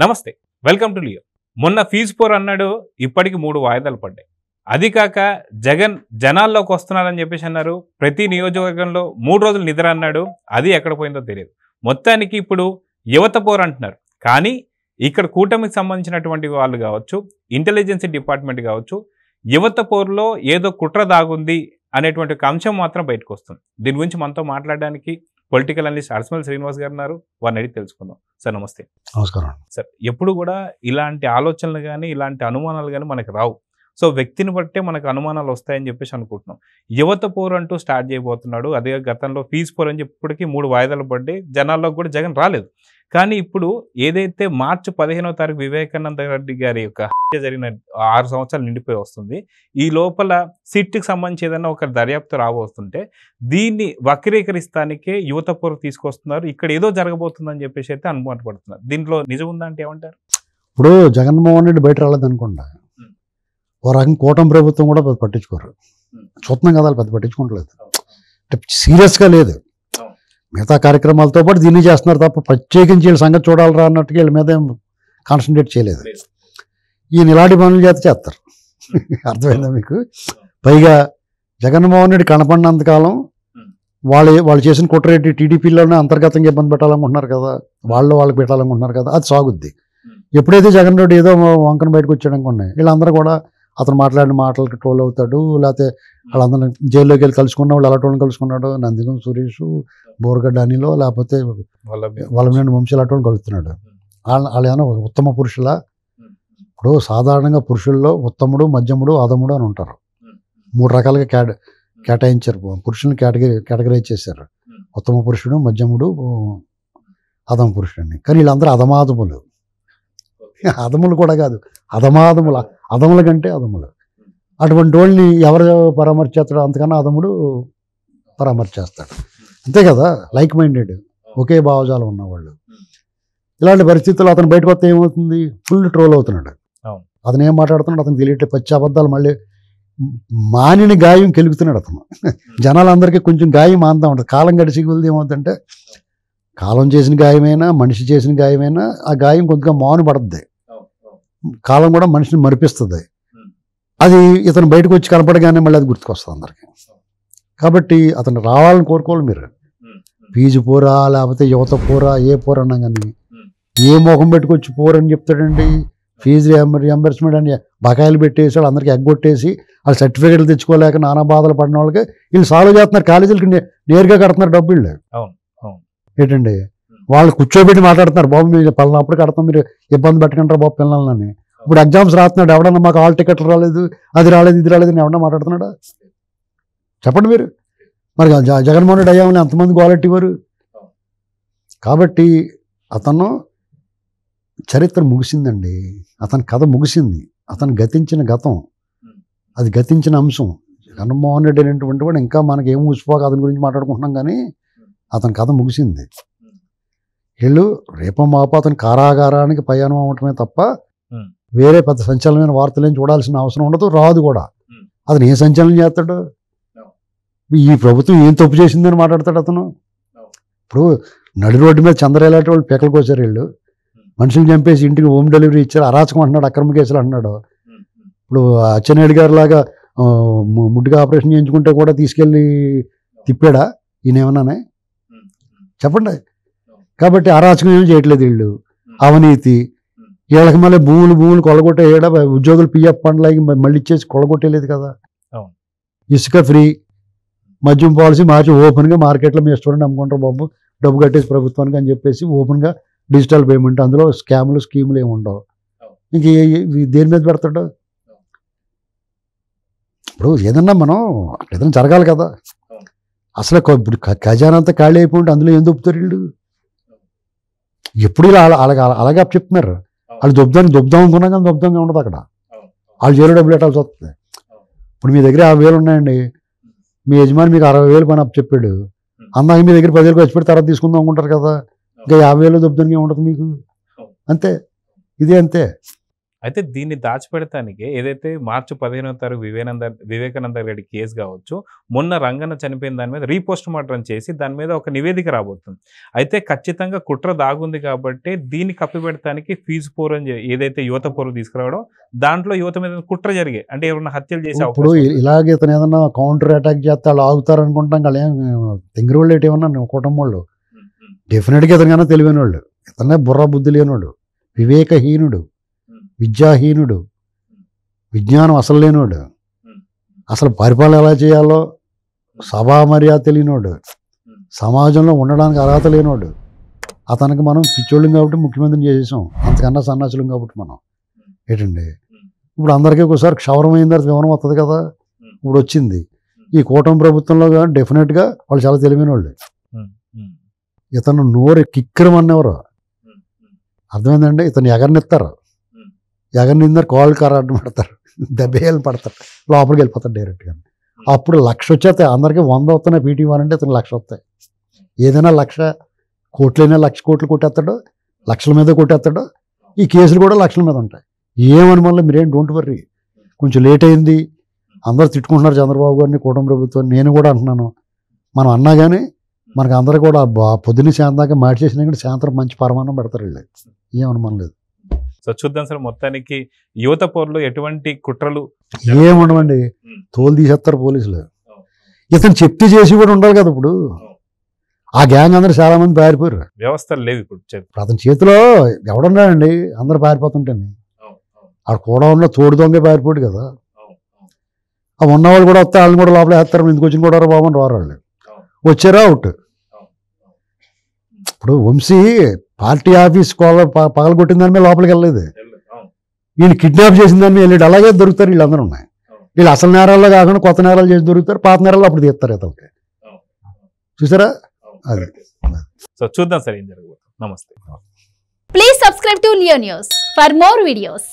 నమస్తే, welcome to Leo. మొన్న fee pour అన్నాడు, ఇప్పటికి 3 వాయిదాలు పడ్డాయి. అది కాక జగన్ జనాల్లోకి వస్తున్నారని చెప్పేసి అన్నారు. ప్రతి నియోజకవర్గంలో 3 రోజులు నిద్ర అన్నాడు. అది ఎక్కడ పోయిందో తెలియదు. మొత్తానికి ఇప్పుడు యువత పోర్ అంటున్నారు. కానీ ఇక్కడ కూటమికి సంబంధించినటువంటి వాళ్ళు కావచ్చు, ఇంటెలిజెన్స్ డిపార్ట్మెంట్ కావచ్చు, యువత పోర్లో ఏదో కుట్ర దాగుంది అనేటువంటి ఒక అంశం మాత్రం బయటకు వస్తుంది. దీని గురించి మనతో మాట్లాడడానికి పొలిటికల్ అనలిస్ట్ అరసమల్లి శ్రీనివాస్ గారు ఉన్నారు. వారిని అడిగి తెలుసుకుందాం. సార్ నమస్తే. నమస్కారం సార్, ఎప్పుడు కూడా ఇలాంటి ఆలోచనలు కానీ ఇలాంటి అనుమానాలు కానీ మనకు రావు. సో వ్యక్తిని బట్టే మనకు అనుమానాలు వస్తాయని చెప్పేసి అనుకుంటున్నాం. యువత పోర్ అంటూ స్టార్ట్ చేయబోతున్నాడు. అదే గతంలో ఫీజు పోర్ అని చెప్పి ఇప్పటికీ 3 వాయిదాలు పడ్డాయి. జనాల్లోకి కూడా జగన్ రాలేదు. కానీ ఇప్పుడు ఏదైతే మార్చి 15వ తారీఖు వివేకానంద రెడ్డి గారి యొక్క హత్య జరిగిన 6 సంవత్సరాలు నిండిపోయి వస్తుంది. ఈ లోపల సిట్కి సంబంధించి ఏదైనా ఒక దర్యాప్తు రాబోతుంటే దీన్ని వక్రీకరిస్తానికే యువత పోరు తీసుకొస్తున్నారు. ఇక్కడ ఏదో జరగబోతుందని చెప్పేసి అయితే అనుమాన పడుతున్నారు. దీంట్లో నిజం ఉందా అంటే ఏమంటారు? ఇప్పుడు జగన్మోహన్ రెడ్డి బయట రాలేదనుకోండి, ఓ రకం కూటమి ప్రభుత్వం కూడా పెద్ద పట్టించుకోరు. చూస్తున్నాం కదా, పెద్ద పట్టించుకోవట్లేదు, సీరియస్గా లేదు. మిగతా కార్యక్రమాలతో పాటు దీన్ని చేస్తున్నారు తప్ప ప్రత్యేకించి వీళ్ళ సంగతి చూడాలరా అన్నట్టుగా వీళ్ళ మీద కాన్సన్ట్రేట్ చేయలేదు. ఈయన ఇలాంటి పనులు చేస్తారు. అర్థమైందా మీకు? పైగా జగన్మోహన్ రెడ్డి కనపడినంతకాలం వాళ్ళు చేసిన కుట్రేటి టీడీపీలోనే అంతర్గతంగా ఇబ్బంది పెట్టాలనుకుంటున్నారు కదా, వాళ్ళకి పెట్టాలనుకుంటున్నారు కదా, అది సాగుద్ది. ఎప్పుడైతే జగన్ రెడ్డి ఏదో వంకన బయటకు వచ్చాడనుకున్నాయి, వీళ్ళందరూ కూడా అతను మాట్లాడిన మాటలకి ట్రోల్ అవుతాడు, లేకపోతే వాళ్ళందరూ జైల్లోకి వెళ్ళి కలుసుకున్న వాళ్ళు అలాంటి కలుసుకున్నాడు, నందిగం సురేష్, బోరగడ్డ అనిలో, లేకపోతే వల్లభనేని వంశీ అలాంటి కలుస్తున్నాడు. వాళ్ళు ఏమైనా ఉత్తమ పురుషులా? ఇప్పుడు సాధారణంగా పురుషుల్లో ఉత్తముడు, మధ్యముడు, అధముడు అని ఉంటారు. 3 రకాలుగా కేటాయించారు. పురుషుల్ని కేటగరైజ్ చేశారు. ఉత్తమ పురుషుడు, మధ్యముడు, అధమ పురుషుడు అని. కానీ వీళ్ళందరూ అధమాధములు. అధములు కూడా కాదు, అధమాధములు. అధముల కంటే అధములు. అటువంటి వాళ్ళని ఎవరు పరామర్శిస్తాడో అంతకన్నా అధముడు పరామర్శిస్తాడు. అంతే కదా, లైక్ మైండెడ్, ఒకే భావజాలం ఉన్నవాళ్ళు. ఇలాంటి పరిస్థితుల్లో అతను బయటకు వస్తే ఏమవుతుంది? ఫుల్ ట్రోల్ అవుతున్నాడు. అతను ఏం మాట్లాడుతున్నాడు అతను తెలియట్లే. పచ్చి అబద్ధాలు, మళ్ళీ మానిని గాయం కెలుగుతున్నాడు అతను. జనాలందరికీ కొంచెం గాయం మాంతా ఉంటుంది. కాలం గడిచి కొద్ది ఏమవుతుందంటే, కాలం చేసిన గాయమైనా, మనిషి చేసిన గాయమైనా ఆ గాయం కొద్దిగా మాను పడుతుంది. కాలం కూడా మనిషిని మరిపిస్తుంది. అది ఇతను బయటకు వచ్చి కనపడగానే మళ్ళీ అది గుర్తుకొస్తుంది అందరికి. కాబట్టి అతను రావాలని కోరుకోవాలి మీరు. ఫీజు పోరా, లేకపోతే యువత పోరా, ఏ పోరా అన్నా కానీ ఏ మొహం పెట్టుకొచ్చి పోరని చెప్తాడండి. ఫీజు రియంబర్స్మెంట్ అని బకాయిలు పెట్టేసి వాళ్ళు అందరికీ ఎగ్గొట్టేసి వాళ్ళు సర్టిఫికేట్లు తెచ్చుకోలేక నానా బాధలు పడిన వాళ్ళకి వీళ్ళు సాల్వ్ చేస్తున్నారు. కాలేజీలకి నేరుగా కడుతున్నారు డబ్బులు. ఏంటండి, వాళ్ళు కూర్చోబెట్టి మాట్లాడుతున్నారు, బాబు మీరు పలానప్పుడు కడతాం, మీరు ఇబ్బంది పెట్టకంటారు బాబు పిల్లలని. ఇప్పుడు ఎగ్జామ్స్ రాస్తున్నాడు, ఎవడన్నా మాకు హాల్ టికెట్లు రాలేదు, అది రాలేదు, ఇది రాలేదు అని ఎవడన్నా మాట్లాడుతున్నాడా? చెప్పండి మీరు. మరి జగన్మోహన్ రెడ్డి అయ్యామని ఎంతమంది గోలెట్టివారు? కాబట్టి అతను చరిత్ర ముగిసిందండి. అతని కథ ముగిసింది. అతను గతించిన గతం, అది గతించిన అంశం. జగన్మోహన్ రెడ్డి అనేటువంటి వాడు ఇంకా మనకి ఏం ఊసిపోక అతని గురించి మాట్లాడుకుంటున్నాం, కానీ అతని కథ ముగిసింది. వీళ్ళు రేపో మాపో అతను కారాగారానికి ప్రయాణం అవ్వటమే తప్ప వేరే పెద్ద సంచలనమైన వార్తలు ఏం చూడాల్సిన అవసరం ఉండదు, రాదు కూడా. అతను ఏ సంచలనం చేస్తాడు? ఈ ప్రభుత్వం ఏం తప్పు చేసిందని మాట్లాడతాడు అతను. ఇప్పుడు నడి రోడ్డు మీద చంద్రలాంటి వాళ్ళు పెకలు కోసారు. వీళ్ళు మనుషులు చంపేసి ఇంటికి హోమ్ డెలివరీ ఇచ్చారు, అరాచకం అంటున్నాడు, అక్రమ కేసులు అంటున్నాడు. ఇప్పుడు అచ్చెన్నాయుడు గారి లాగా ముడ్డుగా ఆపరేషన్ చేయించుకుంటే కూడా తీసుకెళ్ళి తిప్పాడా ఈయనేమన్నానే? చెప్పండి. కాబట్టి అరాచకం ఏం చేయట్లేదు వీళ్ళు. అవినీతి, వీళ్ళకి మళ్ళీ భూములు కొలగొట్టే ఉద్యోగులు పిఎఫ్ ఫండ్లకి మళ్ళీ ఇచ్చేసి కొలగొట్టేలేదు కదా. ఇసుక ఫ్రీ, మద్యం పాలసీ మార్చి ఓపెన్గా మార్కెట్లో మీ స్టూడెంట్ అమ్ముకుంటారు బాబు, డబ్బు కట్టేసి ప్రభుత్వానికి అని చెప్పేసి ఓపెన్గా డిజిటల్ పేమెంట్, అందులో స్కీములు ఏమి ఉండవు. ఇంక దేని మీద పెడతాడు? ఇప్పుడు ఏదన్నా మనం ఏదైనా జరగాలి కదా. అసలు ఇప్పుడు ఖజానా అంతా ఖాళీ అయిపోయింటే అందులో ఏం దొబ్బుతారు వీళ్ళు? ఎప్పుడు ఇలా అలాగే చెప్తున్నారు. వాళ్ళు దొబ్బుదాం అనుకున్నా కానీ దొబ్బుదాంగా ఉండదు అక్కడ. వాళ్ళు జైలు డబ్బులు పెట్టాల్సి వస్తుంది. ఇప్పుడు మీ దగ్గర 50,000 ఉన్నాయండి, మీ యజమాని మీకు 60,000 పని చెప్పాడు, అందాక మీ దగ్గర 10,000 ఖర్చు పెట్టి తర్వాత తీసుకుందాం అనుకుంటారు కదా. ఇంకా 50,000 దొబ్బుదానికి ఉండదు మీకు. అంతే, ఇదే అంతే. అయితే దీన్ని దాచిపెడటానికి ఏదైతే మార్చి 15వ తారీఖు వివేకానంద రెడ్డి కేసు కావచ్చు, మొన్న రంగన్న చనిపోయిన దాని మీద రీపోస్ట్ మార్టం చేసి దాని మీద ఒక నివేదిక రాబోతుంది. అయితే ఖచ్చితంగా కుట్ర దాగుంది కాబట్టి దీన్ని కప్పిపెడటానికి ఫీజు పోరు అని ఏదైతే యువత పోరు తీసుకురావడం, దాంట్లో యువత మీద కుట్ర జరిగాయి అంటే ఎవరైనా హత్యలు చేసే ఇప్పుడు ఇలాగే ఇతను ఏదన్నా కౌంటర్ అటాక్ చేస్తే వాళ్ళు ఆగుతారు అనుకుంటాం. వాళ్ళు ఏం తింగిరి వాళ్ళు ఏమన్నా కుటుంబం వాళ్ళు డెఫినెట్గా ఇతనికన్నా తెలివైన వాళ్ళు. ఇతనే బుర్ర బుద్ధి లేనివాడు, వివేకహీనుడు, విద్యాహీనుడు, విజ్ఞానం అసలు లేనివాడు, అసలు పరిపాలన ఎలా చేయాలో సభా మర్యాద తెలియనివాడు, సమాజంలో ఉండడానికి అర్హత లేనివాడు. అతనికి మనం పిచ్చోళ్ళం కాబట్టి ముఖ్యమంత్రిని చేసేసాం, అంతకన్నా సన్నాసులం కాబట్టి మనం ఏంటండి. ఇప్పుడు అందరికీ ఒకసారి క్షవరం అయిన తర్వాత వివరం వస్తుంది కదా, ఇప్పుడు వచ్చింది. ఈ కూటమి ప్రభుత్వంలో కానీ డెఫినెట్గా వాళ్ళు చాలా తెలివైన వాళ్ళు. ఇతను నోరు కిక్కరం అన్నెవరు అర్థమైందండి. ఇతను ఎగరనిస్తారు, ఎగరనిందరు కాళ్ళు కరాటం పెడతారు, దెబ్బేళ్ళు పడతారు, లోపలికి వెళ్ళిపోతారు డైరెక్ట్గా. అప్పుడు 1,00,000 వచ్చేస్తాయి. అందరికీ 100 వస్తున్నాయి పీటీ ఇవ్వాలంటే ఇతను 1,00,000 వస్తాయి. ఏదైనా 1,00,000 కోట్లైనా 1,00,000 కోట్లు కొట్టేస్తాడు, లక్షల మీద కొట్టేస్తాడు. ఈ కేసులు కూడా లక్షల మీద ఉంటాయి. ఏమని మళ్ళీ మీరేం డోంట్ వర్రీ, కొంచెం లేట్ అయింది. అందరూ తిట్టుకుంటున్నారు చంద్రబాబు గారిని, కూటమి ప్రభుత్వం. నేను కూడా అంటున్నాను, మనం అన్నా కానీ మనకు అందరూ కూడా పొద్దున్న శాంతాక మాట చేసినా కానీ సాయంత్రం మంచి పరమాన్నం పెడతారు వీళ్ళు. ఏమనుమానం లేదు. సో చూద్దాం సార్, మొత్తానికి యువత పోరులో ఎటువంటి కుట్రలు ఏముండవండి, తోలు తీసేస్తారు పోలీసులు. ఇతను చెప్తే చేసి కూడా ఉండాలి కదా. ఇప్పుడు ఆ గ్యాంగ్ అందరూ చాలా మంది పారిపోయారు, వ్యవస్థలు లేవు ఇప్పుడు. అతని చేతిలో ఎవడున్నాడండి, అందరూ పారిపోతుంటేనే. ఆడ కూడా ఉన్న తోడు దొంగ పారిపోయాడు కదా. ఆ ఉన్నవాళ్ళు కూడా వస్తే వాళ్ళని కూడా లోపల వేస్తారు. ఎందుకు వచ్చిన కూడా బాబు అని రారు వాళ్ళు. వచ్చారా అవుట్. ఇప్పుడు వంశీ పార్టీ ఆఫీస్ పగలగొట్టిన దాని మీద లోపలికి వెళ్ళలేదు, వీళ్ళు కిడ్నాప్ చేసిన దాని మీద వెళ్ళాడు. అలాగే దొరుకుతారు వీళ్ళందరూ ఉన్నాయి. వీళ్ళు అసలు నేరాల్లో కాకుండా కొత్త నేరాలు చేసి దొరుకుతారు, పాత నేరాలు అప్పుడు తీస్తారు ఇతనికి. చూసారా అది. సో చూద్దాం సార్ ఏం జరగబోతుంది. నమస్తే. Please subscribe to Leo News for more videos.